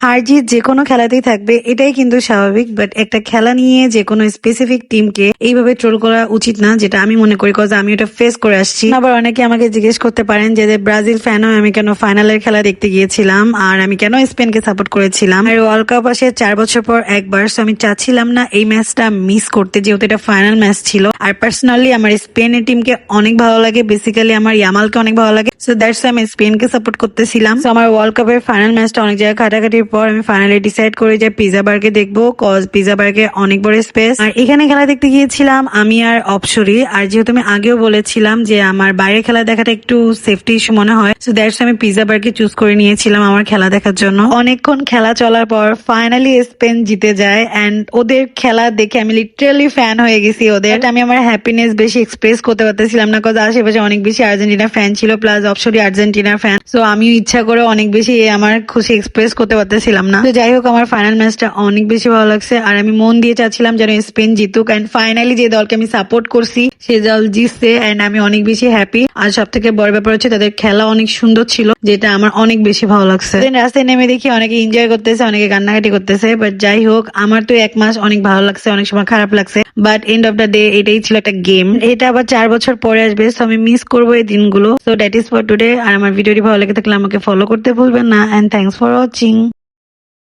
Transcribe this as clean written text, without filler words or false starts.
হার জিত যে কোনো খেলাতেই থাকবে, এটাই কিন্তু স্বাভাবিক। বাট একটা খেলা নিয়ে যে কোনো স্পেসিফিক টিমকে এইভাবে ট্রোল করা উচিত না, যেটা আমি মনে করি, কজ আমি ওটা ফেস করে আসছি। আবার অনেকে আমাকে জিজ্ঞেস করতে পারেন যে ব্রাজিল ফ্যান হয়ে আমি কেন ফাইনালের খেলা দেখতে গিয়েছিলাম আর আমি কেন স্পেনকে সাপোর্ট করেছিলাম। আর ওয়ার্ল্ড কাপ আসে 4 বছর পর একবার, সো আমি চাচ্ছিলাম না এই ম্যাচটা মিস করতে, যেহেতু এটা ফাইনাল ম্যাচ ছিল। আর পার্সোনালি আমার স্পেনের টিমকে অনেক ভালো লাগে, বেসিক্যালি আমার ইয়ামালকে অনেক ভালো লাগে, সো দ্যাটস আমি স্পেনকে সাপোর্ট করতেছিলাম। সো আমার ওয়ার্ল্ড কাপের ফাইনাল ম্যাচটা অনেক জায়গায় ঘাটাঘাটির পর আমি ফাইনালি ডিসাইড করি যে পিজা বার্গে দেখবো, কজ পিজা বার্গে অনেক বড় স্পেস। আর এখানে খেলা দেখতে গিয়েছিলাম আমি আর অপসরি। আর যেহেতু আমি আগেও বলেছিলাম যে আমার বাইরে খেলা দেখাটা একটু সেফটি ইস্যু মনে হয়, সো দ্যাটস আমি পিজা বার্গে চুজ করে নিয়েছিলাম আমার খেলা দেখার জন্য। অনেকক্ষণ খেলা চলার পর ফাইনালি স্পেন জিতে যায় এন্ড ওদের খেলা দেখে আমি লিটারালি ফ্যান হয়ে গেছি ওদের। আমি আমার হ্যাপিনেস বেশি এক্সপ্রেস করতে পারতেছিলাম না, কজ আশেপাশে অনেক বেশি আর্জেন্টিনা ফ্যান ছিল, প্লাস অপসরি আর্জেন্টিনার ফ্যান। সো আমিও ইচ্ছা করে অনেক বেশি আমার খুশি এক্সপ্রেস করতে পারতেছিলাম না। তো যাই হোক, আমার ফাইনাল ম্যাচটা অনেক বেশি ভালো লাগছে আর আমি মন দিয়ে চাচ্ছিলাম যেন স্পেন জিতুক। এন্ড ফাইনালি যে দলকে আমি সাপোর্ট করছি সে দল জিতছে এন্ড আমি অনেক বেশি হ্যাপি। আর সব থেকে বড় ব্যাপার হচ্ছে তাদের খেলা অনেক সুন্দর ছিল, যেটা আমার অনেক বেশি ভালো লাগছে। রাস্তায় নেমে দেখি অনেকে এনজয় করতেছে, অনেকে কান্নাকাটি করতেছে। বাট যাই হোক, আমার তো 1 মাস অনেক ভালো লাগছে, অনেক সময় খারাপ লাগছে, but end of the day এটাই ছিল একটা গেম। এটা আবার 4 বছর পরে আসবে, সো আমি মিস করবো এই দিনগুলো। So that is for today. আর আমার ভিডিওটি ভালো লেগে থাকলে আমাকে ফলো করতে ভুলবেন না। And thanks for watching.